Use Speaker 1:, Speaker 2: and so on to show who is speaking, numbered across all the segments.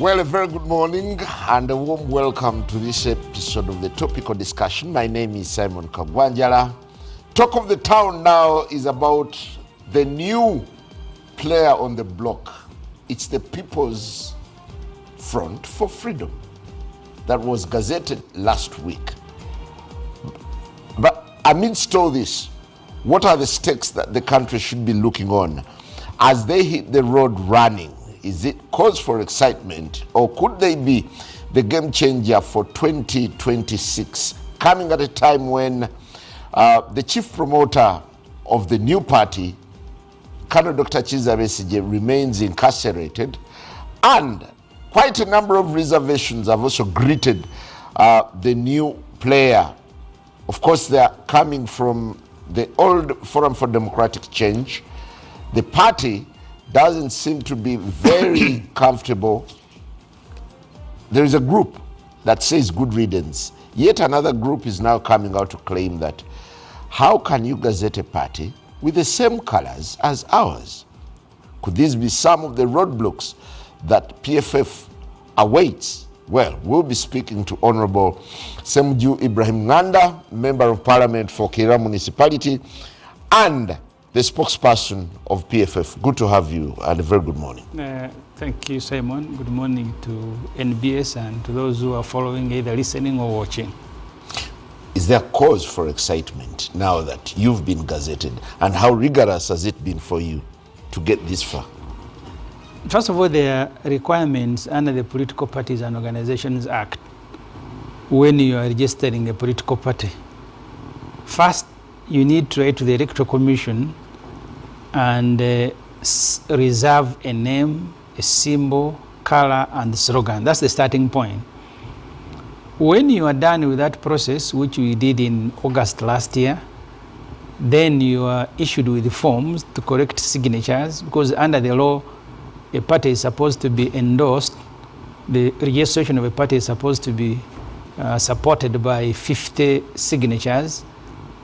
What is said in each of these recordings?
Speaker 1: Well, a very good morning and a warm welcome to this episode of the Topical Discussion. My name is Simon Kagwanjala. Talk of the town now is about the new player on the block. It's the People's Front for Freedom that was gazetted last week. But amidst all this, what are the stakes that the country should be looking on as they hit the road running? Is it cause for excitement, or could they be the game changer for 2026, coming at a time when the chief promoter of the new party, Colonel Dr. Kizza Besigye, remains incarcerated, and quite a number of reservations have also greeted the new player. Of course, they are coming from the old Forum for Democratic Change. The party doesn't seem to be very comfortable. There is a group that says good riddance. Yet another group is now coming out to claim that how can you gazette a party with the same colors as ours? Could these be some of the roadblocks that PFF awaits? Well, we'll be speaking to Honorable Semju Ibrahim Nganda, Member of Parliament for Kira Municipality, and the spokesperson of PFF. Good to have you, and a very good morning.
Speaker 2: Thank you, Simon. Good morning to NBS and to those who are following, either listening or watching.
Speaker 1: Is there cause for excitement now that you've been gazetted, and how rigorous has it been for you to get this far?
Speaker 2: First of all, there are requirements under the Political Parties and Organizations Act when you are registering a political party. First, you need to write to the Electoral Commission and reserve a name, a symbol, color, and slogan. That's the starting point. When you are done with that process, which we did in August last year, then you are issued with the forms to correct signatures, because under the law, a party is supposed to be endorsed. The registration of a party is supposed to be supported by 50 signatures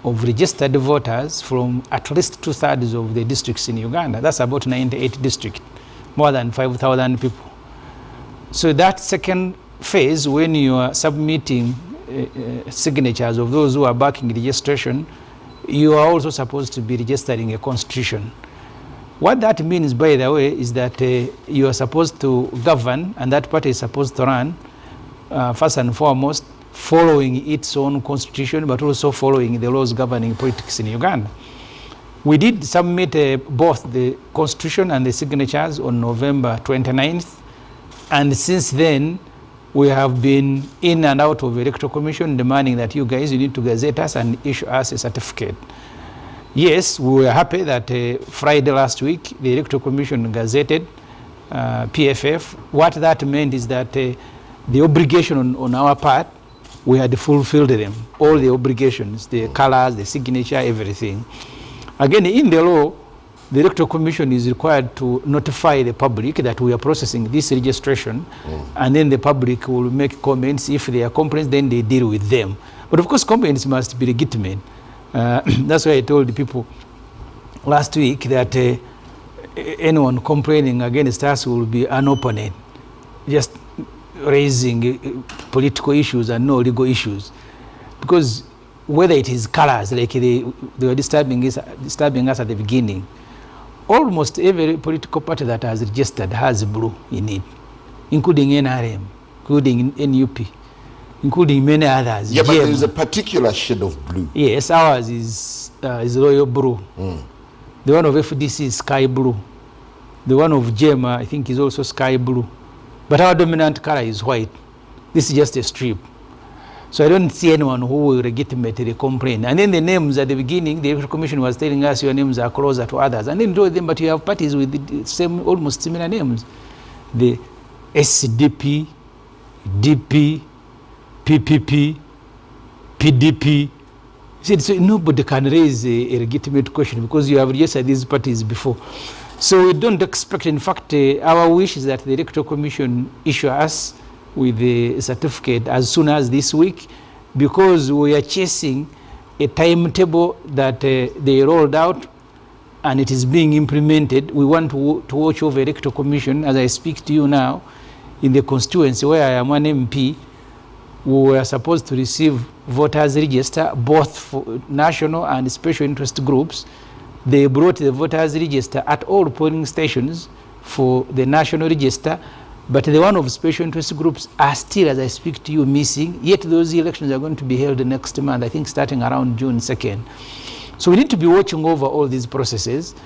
Speaker 2: of registered voters from at least 2/3 of the districts in Uganda. That's about 98 districts, more than 5,000 people. So that second phase, when you are submitting signatures of those who are backing registration, you are also supposed to be registering a constitution. What that means, by the way, is that you are supposed to govern, and that party is supposed to run, first and foremost, following its own constitution, but also following the laws governing politics in Uganda. We did submit both the constitution and the signatures on November 29th, and since then we have been in and out of the Electoral Commission demanding that you need to gazette us and issue us a certificate. Yes, we were happy that Friday last week the Electoral Commission gazetted PFF. What that meant is that the obligation on our part, we had fulfilled them, all the obligations, the colors, the signature, everything. Again, in the law, the Electoral Commission is required to notify the public that we are processing this registration, and then the public will make comments. If they are complaints, then they deal with them. But of course, complaints must be legitimate. That's why I told the people last week that anyone complaining against us will be an opponent, just raising political issues and no legal issues. Because whether it is colors, like they were disturbing us at the beginning, almost every political party that has registered has blue in it, including NRM, including NUP, including many others.
Speaker 1: Yeah, but there is a particular shade of blue.
Speaker 2: Yes, ours is royal blue. The one of FDC is sky blue. The one of JEMA, I think, is also sky blue. But our dominant color is white. This is just a strip. So I don't see anyone who will legitimately complain. And then the names at the beginning, the Electoral Commission was telling us your names are closer to others. And then told them, but you have parties with the same, almost similar names. The SDP, DP, PPP, PDP. So nobody can raise a legitimate question because you have registered these parties before. So we don't expect, in fact, our wish is that the Electoral Commission issue us with the certificate as soon as this week, because we are chasing a timetable that they rolled out and it is being implemented. We want to watch over Electoral Commission. As I speak to you now, in the constituency where I am one MP, we were supposed to receive voters register, both for national and special interest groups. They brought the voters register at all polling stations for the national register, but the one of special interest groups are still, as I speak to you, missing. Yet those elections are going to be held next month, I think starting around June 2nd. So we need to be watching over all these processes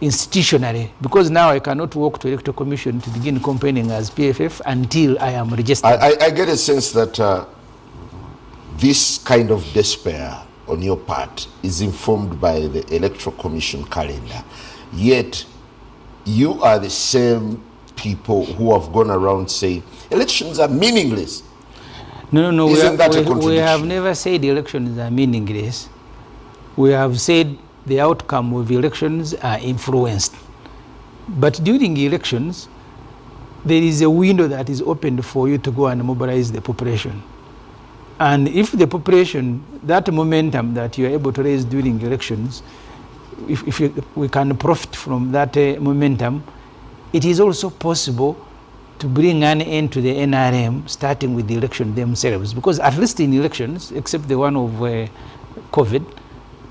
Speaker 2: institutionally, because now I cannot walk to Electoral Commission to begin campaigning as PFF until I am registered.
Speaker 1: I get a sense that this kind of despair on your part is informed by the Electoral Commission calendar. Yet you are the same people who have gone around saying elections are meaningless.
Speaker 2: No.
Speaker 1: Isn't that a contradiction?
Speaker 2: We have never said elections are meaningless. We have said the outcome of elections are influenced. But during elections, there is a window that is opened for you to go and mobilize the population. And if the population, that momentum that you are able to raise during elections, if we can profit from that momentum, it is also possible to bring an end to the NRM, starting with the election themselves. Because at least in elections, except the one of COVID,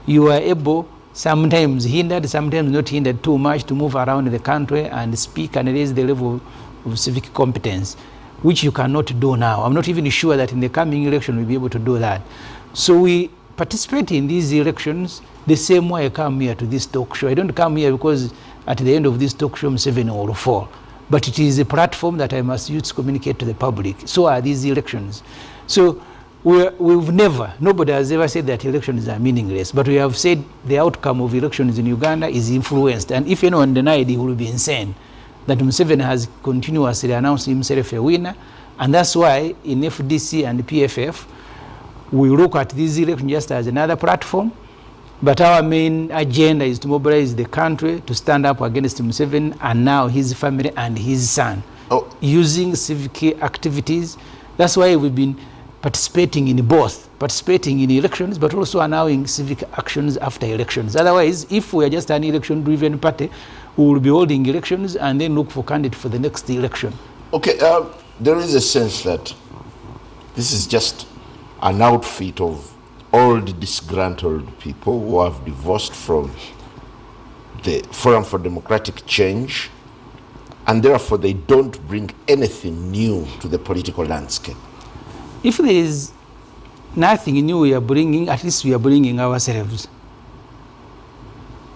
Speaker 2: you are able, sometimes hindered, sometimes not hindered too much, to move around the country and speak and raise the level of civic competence, which you cannot do now. I'm not even sure that in the coming election we'll be able to do that. So we participate in these elections the same way I come here to this talk show. I don't come here because at the end of this talk show, Museveni will fall. But it is a platform that I must use to communicate to the public. So are these elections. So nobody has ever said that elections are meaningless, but we have said the outcome of elections in Uganda is influenced. And if anyone denied, he will be insane. That Museveni has continuously announced himself a winner. And that's why in FDC and PFF, we look at these elections just as another platform. But our main agenda is to mobilize the country to stand up against Museveni and now his family and his son, using civic activities. That's why we've been participating in both, participating in elections, but also allowing civic actions after elections. Otherwise, if we are just an election-driven party, we will be holding elections and then look for candidates for the next election.
Speaker 1: Okay, there is a sense that this is just an outfit of old disgruntled people who have divorced from the Forum for Democratic Change, and therefore they don't bring anything new to the political landscape.
Speaker 2: If there is nothing new we are bringing, at least we are bringing ourselves.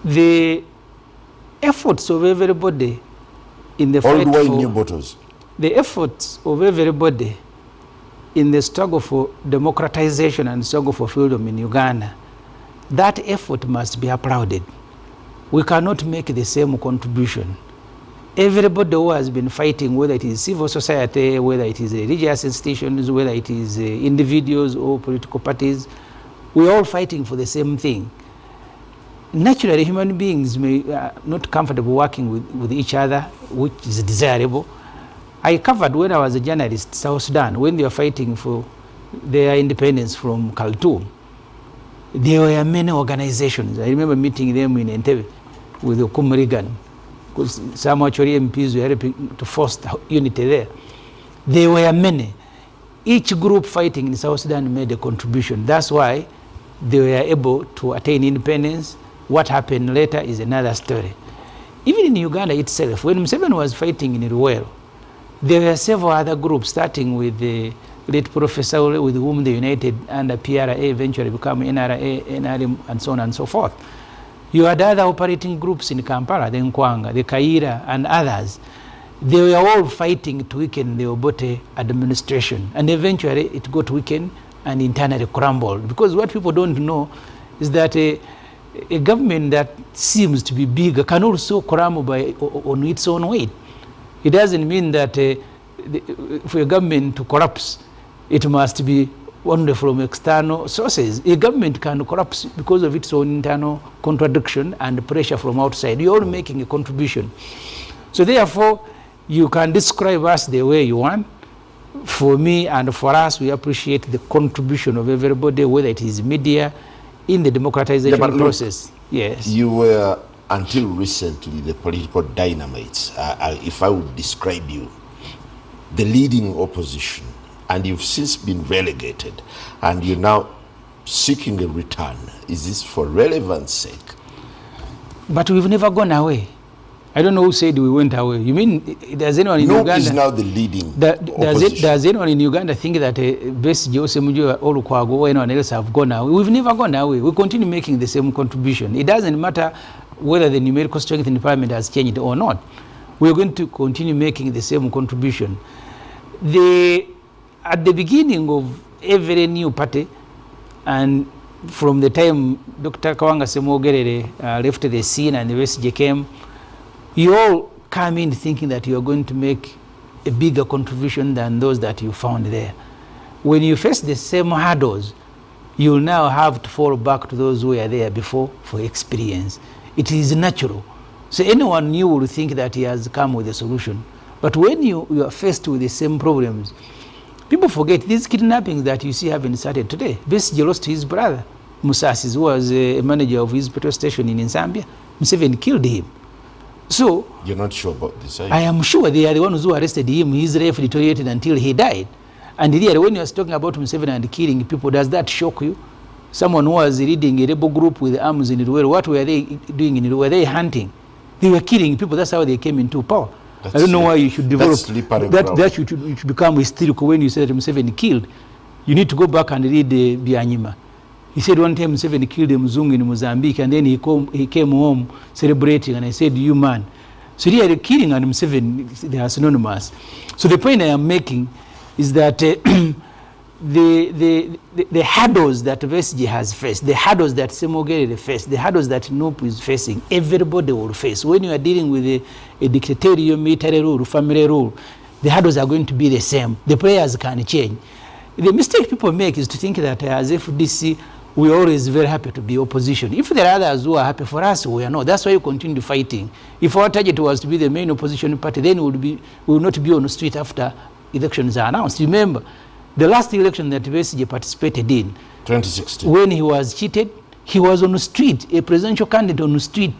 Speaker 2: The efforts of everybody in the fight
Speaker 1: old wine,
Speaker 2: for
Speaker 1: new bottles.
Speaker 2: The efforts of everybody in the struggle for democratization and struggle for freedom in Uganda, that effort must be applauded. We cannot make the same contribution. Everybody who has been fighting, whether it is civil society, whether it is religious institutions, whether it is individuals or political parties, we're all fighting for the same thing. Naturally, human beings may not comfortable working with each other, which is desirable. I covered when I was a journalist, South Sudan, when they were fighting for their independence from Khartoum. There were many organizations. I remember meeting them in Entebbe with the Kumrigan, because some actually MPs were helping to foster unity there. There were many. Each group fighting in South Sudan made a contribution. That's why they were able to attain independence. What happened later is another story. Even in Uganda itself, when Museveni was fighting in Ruwero, there were several other groups, starting with the late Professor with whom they united under PRA, eventually become NRA, NRM, and so on and so forth. You had other operating groups in Kampala, the Nkwanga, the Kaira, and others. They were all fighting to weaken the Obote administration. And eventually it got weakened and internally crumbled. Because what people don't know is that a government that seems to be bigger can also crumble on its own weight. It doesn't mean that for a government to collapse, it must be only from external sources. A government can collapse because of its own internal contradiction and pressure from outside. You're all making a contribution. So therefore, you can describe us the way you want. For me and for us, we appreciate the contribution of everybody, whether it is media, in the democratization process. Yes.
Speaker 1: You were, until recently, the political dynamites. If I would describe you, the leading opposition, and you've since been relegated, and you're now seeking a return. Is this for relevance sake?
Speaker 2: But we've never gone away. I don't know who said we went away. You mean does anyone in Uganda?
Speaker 1: is now the leading opposition.
Speaker 2: Does anyone in Uganda think that Besigye, Osemujjo, or Lukwago or anyone else have gone away? We've never gone away. We continue making the same contribution. It doesn't matter whether the numerical strength in the parliament has changed or not. We're going to continue making the same contribution. At the beginning of every new party, and from the time Dr. Kawanga Semogerere left the scene and the Besigye came, you all come in thinking that you are going to make a bigger contribution than those that you found there. When you face the same hurdles, you'll now have to fall back to those who were there before for experience. It is natural. So anyone new will think that he has come with a solution. But when you are faced with the same problems, people forget these kidnappings that you see having started today. Besigye lost his brother, Musasi, who was a manager of his petrol station in Zambia. Museveni killed him. So
Speaker 1: you're not sure about this, are you?
Speaker 2: I am sure they are the ones who arrested him. His life deteriorated until he died. And here, when you are talking about Museveni and killing people, does that shock you? Someone who was leading a rebel group with arms in Ruwero, what were they doing in Ruwero? Were they hunting? They were killing people. That's how they came into power. I don't know why you should develop that should become hysterical when you say that Museveni killed. You need to go back and read Byanyima. He said one time Museveni killed a Mzungu in Mozambique, and then he came home celebrating, and I said, you man. So really killing and Museveni, they are synonymous. So the point I am making is that the hurdles that Besigye has faced, the hurdles that Semogerere faced, the hurdles that NUP is facing, everybody will face. When you are dealing with a dictatorial military rule, family rule, the hurdles are going to be the same. The players can change. The mistake people make is to think that as FDC, we're always very happy to be opposition. If there are others who are happy for us, we are not. That's why you continue fighting. If our target was to be the main opposition party, then we will not be on the street after elections are announced. Remember, the last election that Besigye participated in,
Speaker 1: 2016,
Speaker 2: when he was cheated, he was on the street, a presidential candidate on the street,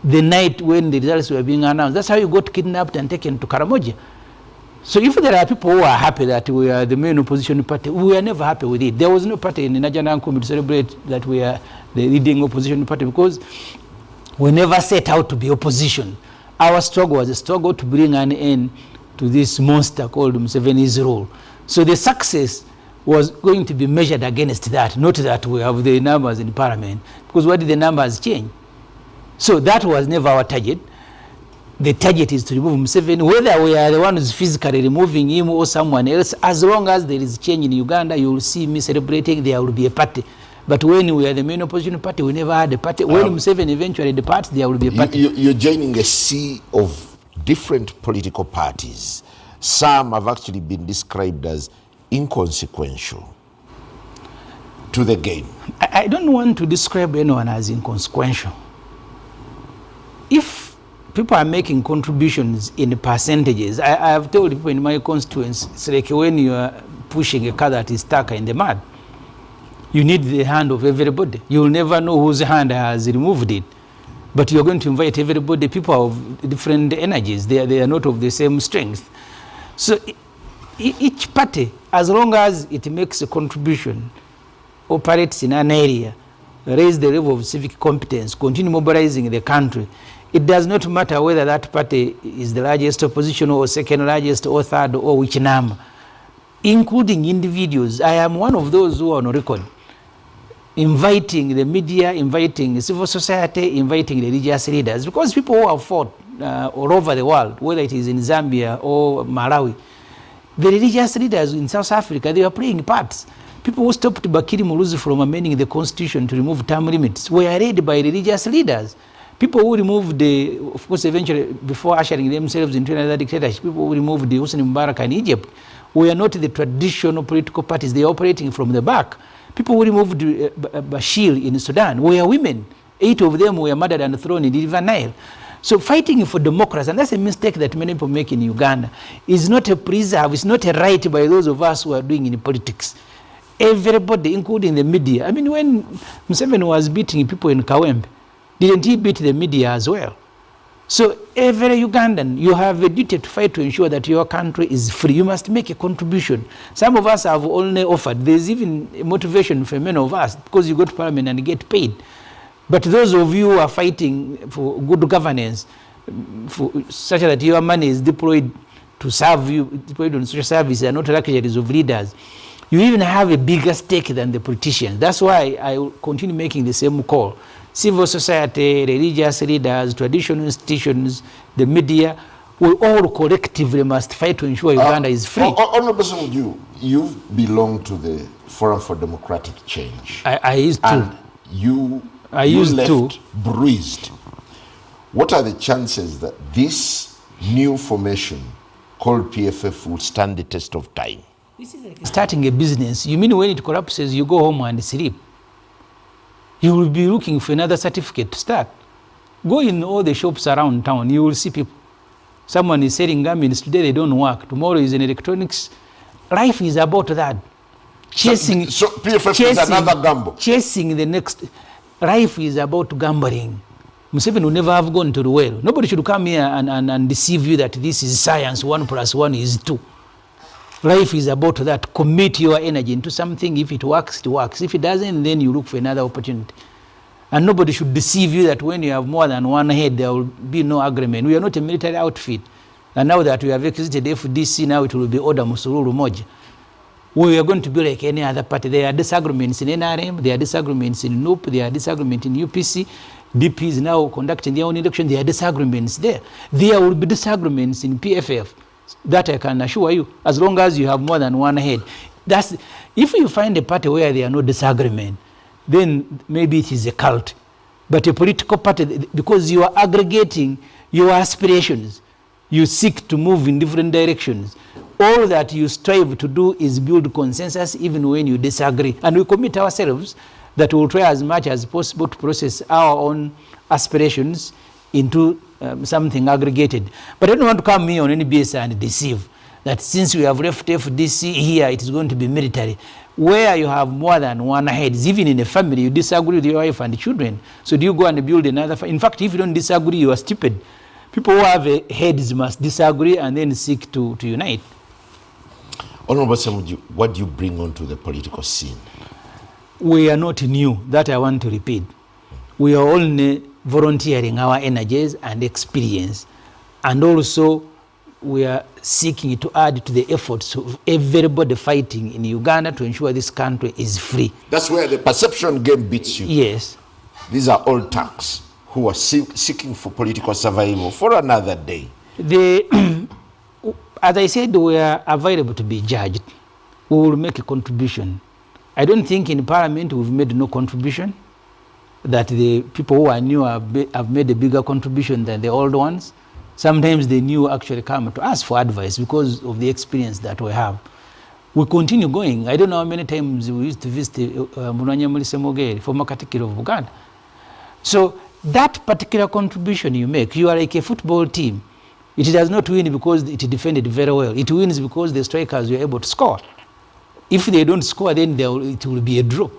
Speaker 2: the night when the results were being announced. That's how you got kidnapped and taken to Karamoja. So if there are people who are happy that we are the main opposition party, we are never happy with it. There was no party in the Nigerian Army to celebrate that we are the leading opposition party, because we never set out to be opposition. Our struggle was a struggle to bring an end to this monster called Museveni's rule. So the success was going to be measured against that, not that we have the numbers in parliament, because what did the numbers change? So that was never our target. The target is to remove Museveni, whether we are the ones physically removing him or someone else. As long as there is change in Uganda, you will see me celebrating, there will be a party. But when we are the main opposition party, we never had a party. When Museveni eventually departs, there will be a party.
Speaker 1: You're joining a sea of different political parties. Some have actually been described as inconsequential to the game.
Speaker 2: I don't want to describe anyone as inconsequential. If people are making contributions in percentages, I have told people in my constituents, it's like when you are pushing a car that is stuck in the mud, you need the hand of everybody. You will never know whose hand has removed it. But you're going to invite everybody. People of different energies. They are not of the same strength. So each party, as long as it makes a contribution, operates in an area, raise the level of civic competence, continue mobilizing the country, it does not matter whether that party is the largest opposition or second largest or third or which number, including individuals. I am one of those who are on record inviting the media, inviting civil society, inviting the religious leaders, because people who have fought all over the world, whether it is in Zambia or Malawi, the religious leaders in South Africa, they are playing parts. People who stopped Bakiri Muluzi from amending the constitution to remove term limits were led by religious leaders. People who removed of course, eventually, before ushering themselves into another dictatorship, people who removed the Hosni Mubarak in Egypt were not the traditional political parties. They are operating from the back. People who removed Bashir in Sudan were women. 8 of them were murdered and thrown in the River Nile. So fighting for democracy, and that's a mistake that many people make in Uganda, is not a preserve, it's not a right by those of us who are doing in politics. Everybody, including the media. I mean, when Museveni was beating people in Kawempe, didn't he beat the media as well? So every Ugandan, you have a duty to fight to ensure that your country is free. You must make a contribution. Some of us have only offered. There's even a motivation for many of us because you go to parliament and get paid. But those of you who are fighting for good governance, such that your money is deployed to serve you, deployed on social service and not luxuries of leaders, you even have a bigger stake than the politicians. That's why I will continue making the same call. Civil society, religious leaders, traditional institutions, the media, we all collectively must fight to ensure Uganda is free.
Speaker 1: Honorable Samuju, you belong to the Forum for Democratic Change.
Speaker 2: I used to.
Speaker 1: And you left bruised. What are the chances that this new formation called PFF will stand the test of time?
Speaker 2: This is like starting a business. You mean when it collapses, you go home and sleep? You will be looking for another certificate to start. Go in all the shops around town, you will see people. Someone is selling garments today, they don't work. Tomorrow is in electronics. Life is about that. Chasing,
Speaker 1: so PFF is another gamble.
Speaker 2: Chasing the next. Life is about gambling. Museveni will never have gone to the well. Nobody should come here and deceive you that this is science, 1 + 1 is 2. Life is about that. Commit your energy into something. If it works, it works. If it doesn't, then you look for another opportunity. And nobody should deceive you that when you have more than one head, there will be no agreement. We are not a military outfit. And now that we have exited FDC, now it will be Order Musururu Moja. We are going to be like any other party. There are disagreements in NRM, there are disagreements in NUP, there are disagreements in UPC. DP is now conducting their own election. There are disagreements there. There will be disagreements in PFF. That I can assure you, as long as you have more than one head. If you find a party where there are no disagreement, then maybe it is a cult. But a political party, because you are aggregating your aspirations, you seek to move in different directions. All that you strive to do is build consensus even when you disagree. And we commit ourselves that we will try as much as possible to process our own aspirations into something aggregated. But I don't want to come here on NBS and deceive that since we have left FDC here, it is going to be military. Where you have more than one head, even in a family, you disagree with your wife and children. So do you go and build another? In fact, if you don't disagree, you are stupid. People who have heads must disagree and then seek to unite.
Speaker 1: Honorable Samuju, what do you bring onto the political scene?
Speaker 2: We are not new. That I want to repeat. We are only volunteering our energies and experience, and also we are seeking to add to the efforts of everybody fighting in Uganda to ensure this country is free.
Speaker 1: That's where the perception game beats you.
Speaker 2: Yes.
Speaker 1: These are all thugs who are seeking for political survival for another day.
Speaker 2: As I said, we are available to be judged. We will make a contribution. I don't think in Parliament we've made no contribution, that the people who are new have made a bigger contribution than the old ones. Sometimes the new actually come to us for advice because of the experience that we have. We continue going. I don't know how many times we used to visit Munanyamuli Semogeri, former Katikiro of Uganda. So that particular contribution you make, you are like a football team. It does not win because it defended very well. It wins because the strikers were able to score. If they don't score, then it will be a draw.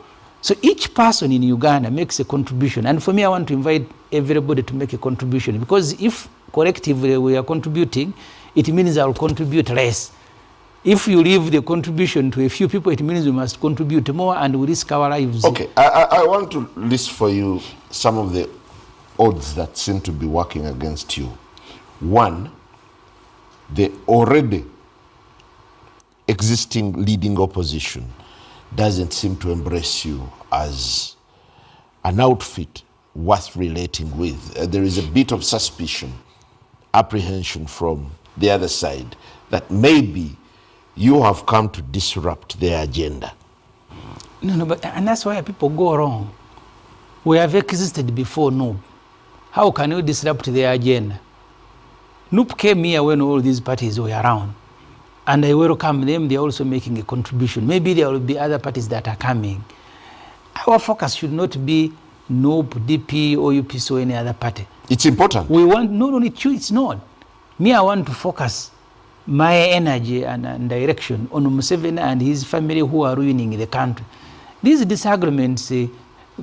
Speaker 2: So each person in Uganda makes a contribution. And for me, I want to invite everybody to make a contribution, because if collectively we are contributing, it means I will contribute less. If you leave the contribution to a few people, it means we must contribute more and we risk our lives.
Speaker 1: Okay, I want to list for you some of the odds that seem to be working against you. One, the already existing leading opposition doesn't seem to embrace you as an outfit worth relating with. There is a bit of suspicion, apprehension from the other side that maybe you have come to disrupt their agenda.
Speaker 2: No, and that's why people go wrong. We have existed before NUP. How can you disrupt their agenda? NUP came here when all these parties were around. And I welcome them. They're also making a contribution. Maybe there will be other parties that are coming. Our focus should not be NUP, DP, or UPC, or any other party.
Speaker 1: It's important.
Speaker 2: We want, no, it's not. Me, I want to focus my energy and direction on Museveni and his family who are ruining the country. These disagreements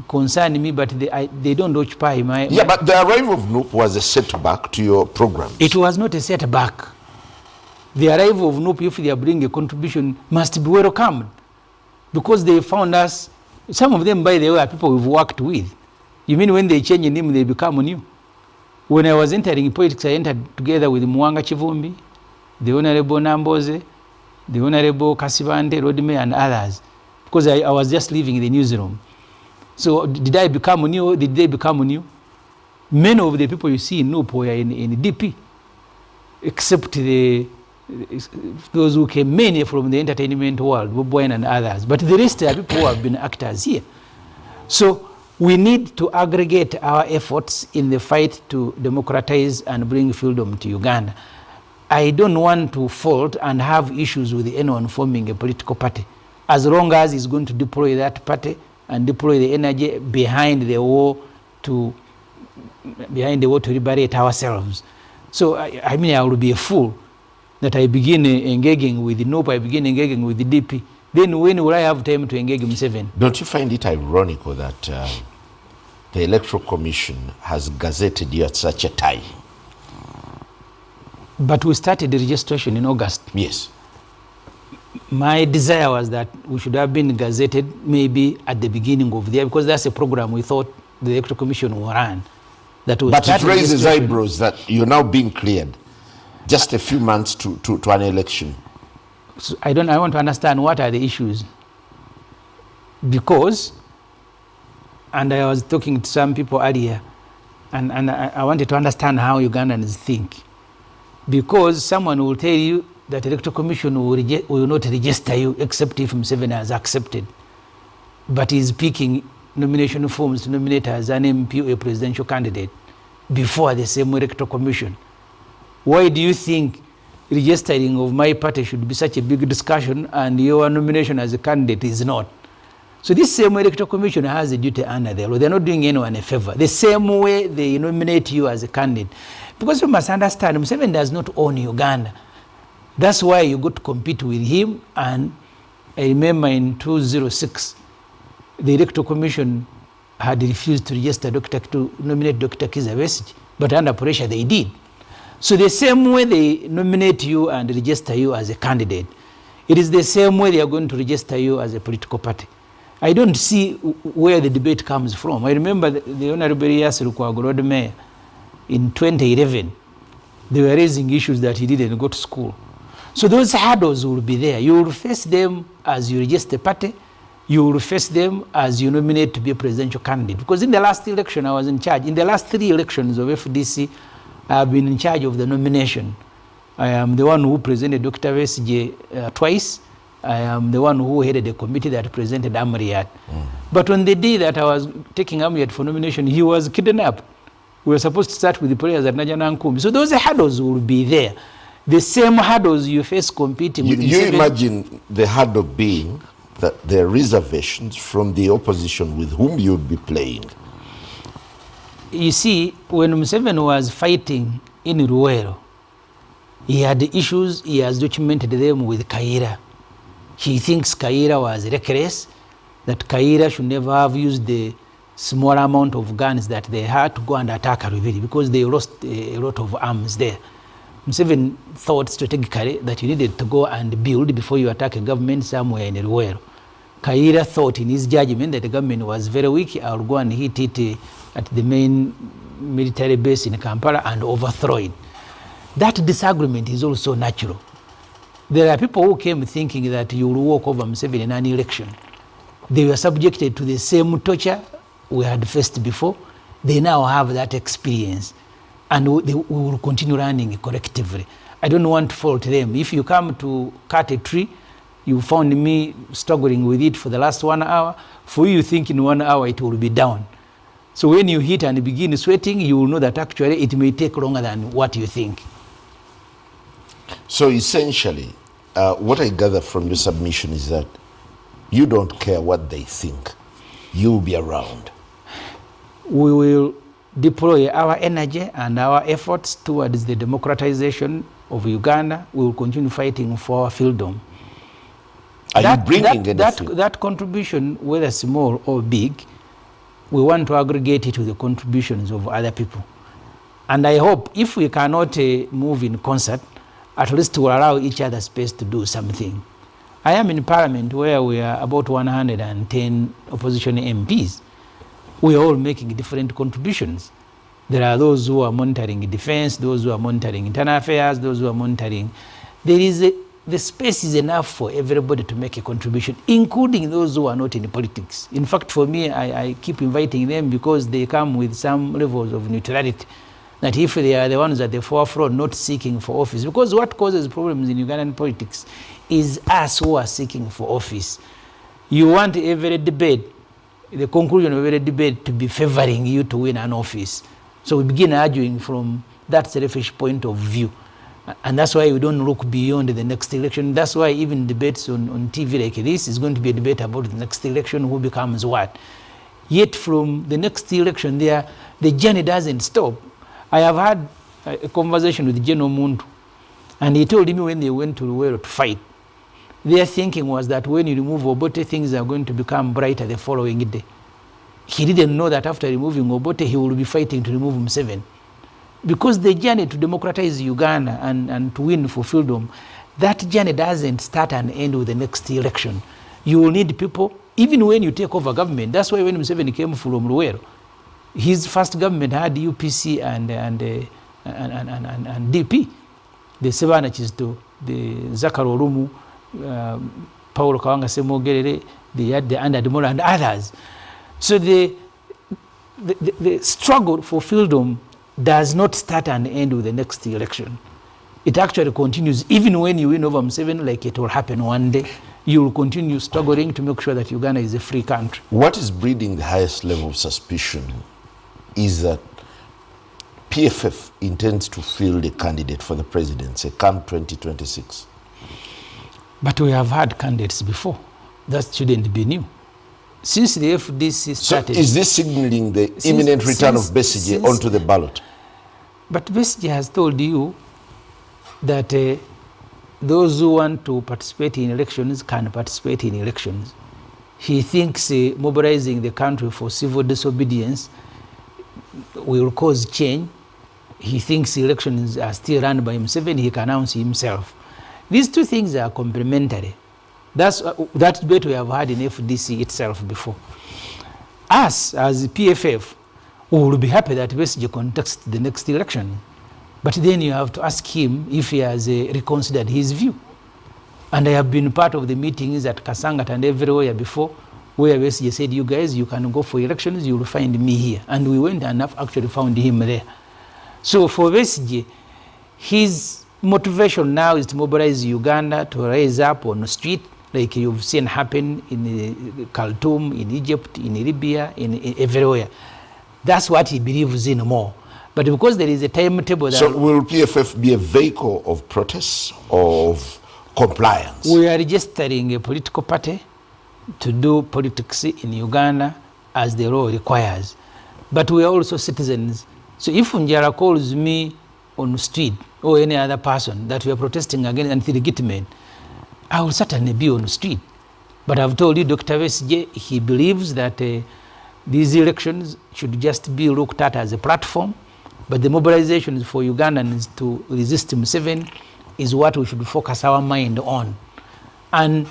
Speaker 2: concern me, but they don't occupy my...
Speaker 1: Yeah, but the arrival of NUP was a setback to your program.
Speaker 2: It was not a setback. The arrival of NUP, if they are bringing a contribution, must be welcomed, because they found us. Some of them, by the way, are people we've worked with. You mean when they change a name, they become new? When I was entering politics, I entered together with Mwanga Chivumbi, the Honorable Namboze, the Honorable Kasibande, Rodime, and others, because I was just leaving the newsroom. So did I become new? Did they become new? Many of the people you see in NUP were in DP, except those who came mainly from the entertainment world, Bob Wine and others. But the rest are people who have been actors here. So we need to aggregate our efforts in the fight to democratize and bring freedom to Uganda. I don't want to fault and have issues with anyone forming a political party, as long as he's going to deploy that party and deploy the energy behind the war to liberate ourselves. So I mean, I will be a fool that I begin engaging with the NUP, I begin engaging with the DP. Then when will I have time to engage M7?
Speaker 1: Don't you find it ironical that the Electoral Commission has gazetted you at such a time?
Speaker 2: But we started the registration in August.
Speaker 1: Yes.
Speaker 2: My desire was that we should have been gazetted maybe at the beginning of the year, because that's a program we thought the Electoral Commission will run. But it raises
Speaker 1: eyebrows that you're now being cleared just a few months to an election.
Speaker 2: So I want to understand what are the issues. Because, and I was talking to some people earlier, and I wanted to understand how Ugandans think. Because someone will tell you that the Electoral Commission will not register you except if M7 has accepted. But he's picking nomination forms to nominate as an MP or a presidential candidate before the same Electoral Commission. Why do you think registering of my party should be such a big discussion and your nomination as a candidate is not? So this same Electoral Commission has a duty under the law. They're not doing anyone a favor. The same way they nominate you as a candidate. Because you must understand, Museveni does not own Uganda. That's why you got to compete with him. And I remember in 2006, the Electoral Commission had refused to nominate Dr. Kizza Besigye, but under pressure they did. So the same way they nominate you and register you as a candidate, it is the same way they are going to register you as a political party. I don't see where the debate comes from. I remember the Honorable Yasir Kwagolod Mayor in 2011, they were raising issues that he didn't go to school. So those hurdles will be there. You will face them as you register the party. You will face them as you nominate to be a presidential candidate. Because in the last election, I was in charge. In the last 3 elections of FDC, I have been in charge of the nomination. I am the one who presented Dr. Besigye twice. I am the one who headed the committee that presented Amriyat. But on the day that I was taking Amriyat for nomination, he was kidnapped. We were supposed to start with the prayers at Najana Nkumbi. So those hurdles will be there. The same hurdles you face competing with...
Speaker 1: You imagine the hurdle being that there are reservations from the opposition with whom you would be playing.
Speaker 2: You see, when Museveni was fighting in Ruwero, he had issues, he has documented them with Kaira. He thinks Kaira was reckless, that Kaira should never have used the small amount of guns that they had to go and attack Aruviri because they lost a lot of arms there. Museveni thought strategically that you needed to go and build before you attack a government somewhere in Ruwero. Kaira thought in his judgment that the government was very weak. I'll go and hit it at the main military base in Kampala and overthrow it. That disagreement is also natural. There are people who came thinking that you will walk over Museveni in an election. They were subjected to the same torture we had faced before. They now have that experience. And we will continue running collectively. I don't want to fault them. If you come to cut a tree, you found me struggling with it for the last 1 hour. For you think in 1 hour it will be down. So when you hit and begin sweating, you will know that actually it may take longer than what you think.
Speaker 1: So essentially, what I gather from your submission is that you don't care what they think. You will be around.
Speaker 2: We will deploy our energy and our efforts towards the democratization of Uganda. We will continue fighting for our freedom.
Speaker 1: Are you bringing anything?
Speaker 2: That contribution, whether small or big, we want to aggregate it with the contributions of other people. And I hope if we cannot move in concert, at least to allow each other space to do something. I am in Parliament where we are about 110 opposition MPs. We are all making different contributions. There are those who are monitoring defense, those who are monitoring internal affairs, those who are monitoring. The space is enough for everybody to make a contribution, including those who are not in politics. In fact, for me, I keep inviting them because they come with some levels of neutrality. That if they are the ones at the forefront not seeking for office, because what causes problems in Ugandan politics is us who are seeking for office. You want every debate, the conclusion of every debate to be favoring you to win an office. So we begin arguing from that selfish point of view. And that's why we don't look beyond the next election. That's why even debates on TV like this is going to be a debate about the next election, who becomes what. Yet from the next election there, the journey doesn't stop. I have had a conversation with General Muntu, and he told me when they went to Luwero to fight, their thinking was that when you remove Obote, things are going to become brighter the following day. He didn't know that after removing Obote, he will be fighting to remove Museveni. Because the journey to democratize Uganda and to win for freedom, that journey doesn't start and end with the next election. You will need people, even when you take over government. That's why when Museveni came from Luwero, his first government had UPC and DP, the Sebana Chisto, the Zakaro Rumu, Paul Kawanga Semogerere, they had the Andademola and others. So the struggle for freedom does not start and end with the next election. It actually continues. Even when you win over Museveni, like it will happen one day, you will continue struggling to make sure that Uganda is a free country.
Speaker 1: What is breeding the highest level of suspicion is that PFF intends to field a candidate for the presidency come 2026.
Speaker 2: But we have had candidates before. That shouldn't be new. Since the FDC started...
Speaker 1: So is this signaling the imminent return of Besigye onto the ballot?
Speaker 2: But Besigye has told you that those who want to participate in elections can participate in elections. He thinks mobilizing the country for civil disobedience will cause change. He thinks elections are still run by himself and he can announce himself. These two things are complementary. That's that debate we have had in FDC itself before. Us, as PFF, we will be happy that Besigye contests the next election. But then you have to ask him if he has reconsidered his view. And I have been part of the meetings at Kasangat and everywhere before, where Besigye said, you guys, you can go for elections, you will find me here. And we went and actually found him there. So for Besigye, his motivation now is to mobilize Uganda to rise up on the street, like you've seen happen in Khartoum, in Egypt, in Libya, in everywhere. That's what he believes in more. But because there is a timetable...
Speaker 1: So will PFF be a vehicle of protest or of compliance?
Speaker 2: We are registering a political party to do politics in Uganda as the law requires. But we are also citizens. So if Njara calls me on the street or any other person that we are protesting against and legitimate, I will certainly be on the street. But I've told you, Dr. Besigye, he believes that these elections should just be looked at as a platform, but the mobilization for Ugandans to resist Museveni is what we should focus our mind on. And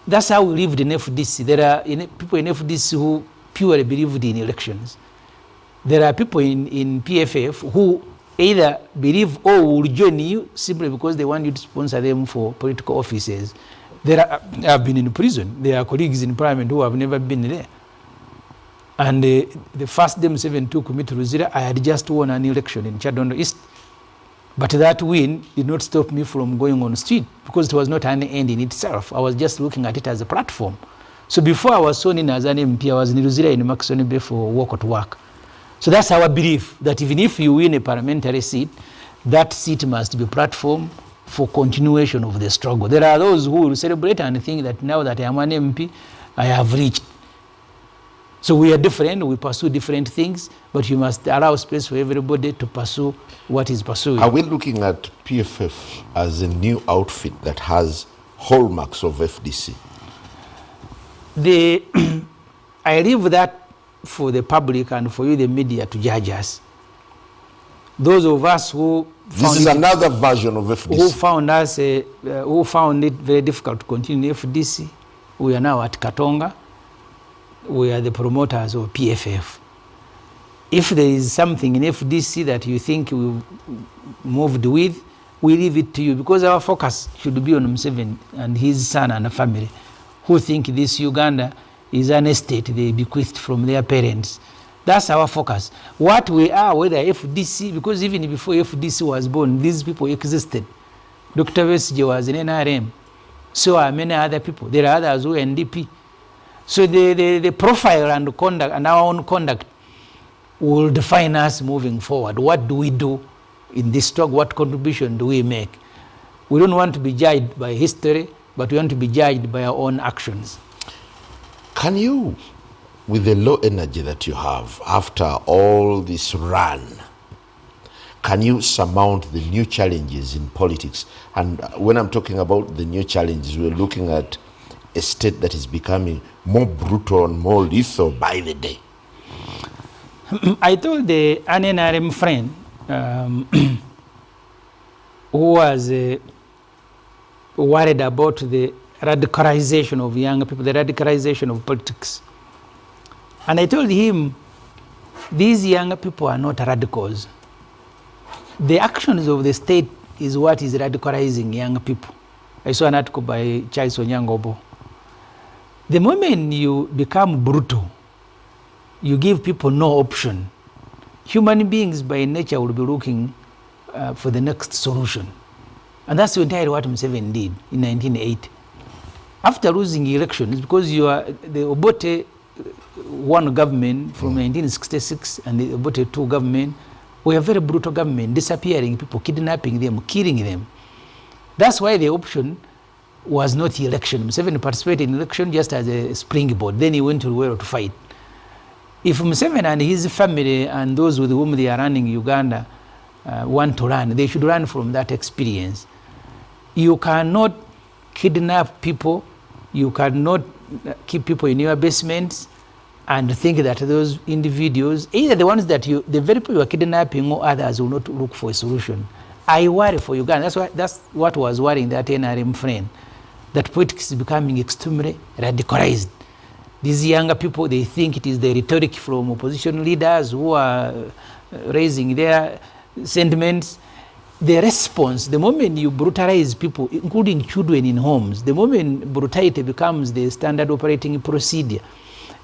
Speaker 2: that's how we lived in FDC. There are people in FDC who purely believed in elections. There are people in PFF who either believe or will join you simply because they want you to sponsor them for political offices. Have been in prison. There are colleagues in parliament who have never been there. And the first day Museveni took me to Luzira, I had just won an election in Chadondo East. But that win did not stop me from going on the street because it was not an end in itself. I was just looking at it as a platform. So before I was sworn in as an MP, I was in Luzira in Makisoni Bay for walk to work. So that's our belief, that even if you win a parliamentary seat, that seat must be a platform for continuation of the struggle. There are those who will celebrate and think that now that I am an MP, I have reached. So we are different, we pursue different things, but you must allow space for everybody to pursue what is pursuing.
Speaker 1: Are we looking at PFF as a new outfit that has hallmarks of FDC?
Speaker 2: I leave that for the public and for you, the media, to judge us. Those of us who
Speaker 1: this is another version of FDC.
Speaker 2: Who found it very difficult to continue FDC, we are now at Katonga. We are the promoters of PFF. If there is something in FDC that you think we moved with, we leave it to you, because our focus should be on Museveni and his son and family, who think this Uganda is an estate they bequeathed from their parents. That's our focus. What we are, whether FDC, because even before FDC was born, these people existed. Dr. Besigye was in NRM. So are many other people. There are others who are NDP. So the profile and conduct and our own conduct will define us moving forward. What do we do in this talk? What contribution do we make? We don't want to be judged by history, but we want to be judged by our own actions.
Speaker 1: Can you, with the low energy that you have after all this run, can you surmount the new challenges in politics? And when I'm talking about the new challenges, we're looking at a state that is becoming more brutal and more lethal by the day.
Speaker 2: I told an NRM friend who was worried about the radicalization of young people, the radicalization of politics. And I told him, these young people are not radicals. The actions of the state is what is radicalizing young people. I saw an article by Charles Onyangobo. The moment you become brutal, you give people no option. Human beings by nature will be looking for the next solution. And that's entirely what Museveni did in 1980. After losing elections, because you are the Obote one government from 1966 and the Obote two government, were a very brutal government, disappearing people, kidnapping them, killing them. That's why the option was not election. Museveni participated in election just as a springboard. Then he went to Luwero to fight. If Museveni and his family and those with whom they are running Uganda want to run, they should run from that experience. You cannot kidnap people. You cannot keep people in your basements and think that those individuals, either the ones that the very people you are kidnapping or others, will not look for a solution. I worry for Uganda. That's what was worrying that NRM friend, that politics is becoming extremely radicalized. These younger people, they think it is the rhetoric from opposition leaders who are raising their sentiments. The response, the moment you brutalize people, including children in homes, the moment brutality becomes the standard operating procedure,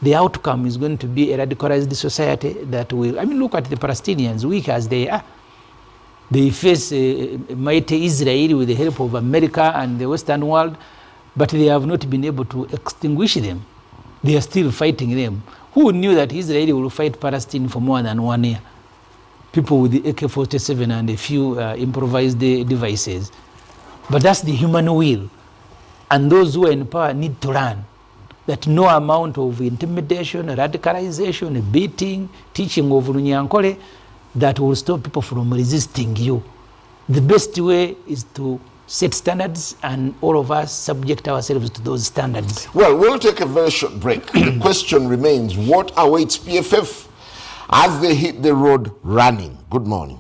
Speaker 2: the outcome is going to be a radicalized society that will, look at the Palestinians, weak as they are. They face a mighty Israel with the help of America and the Western world, but they have not been able to extinguish them. They are still fighting them. Who knew that Israel will fight Palestine for more than 1 year? People with the AK-47 and a few improvised devices. But that's the human will. And those who are in power need to learn that no amount of intimidation, radicalization, beating, teaching of Runyankole, that will stop people from resisting you. The best way is to set standards, and all of us subject ourselves to those standards.
Speaker 1: Well, we'll take a very short break. The question remains, what awaits PFF as they hit the road running? Good morning.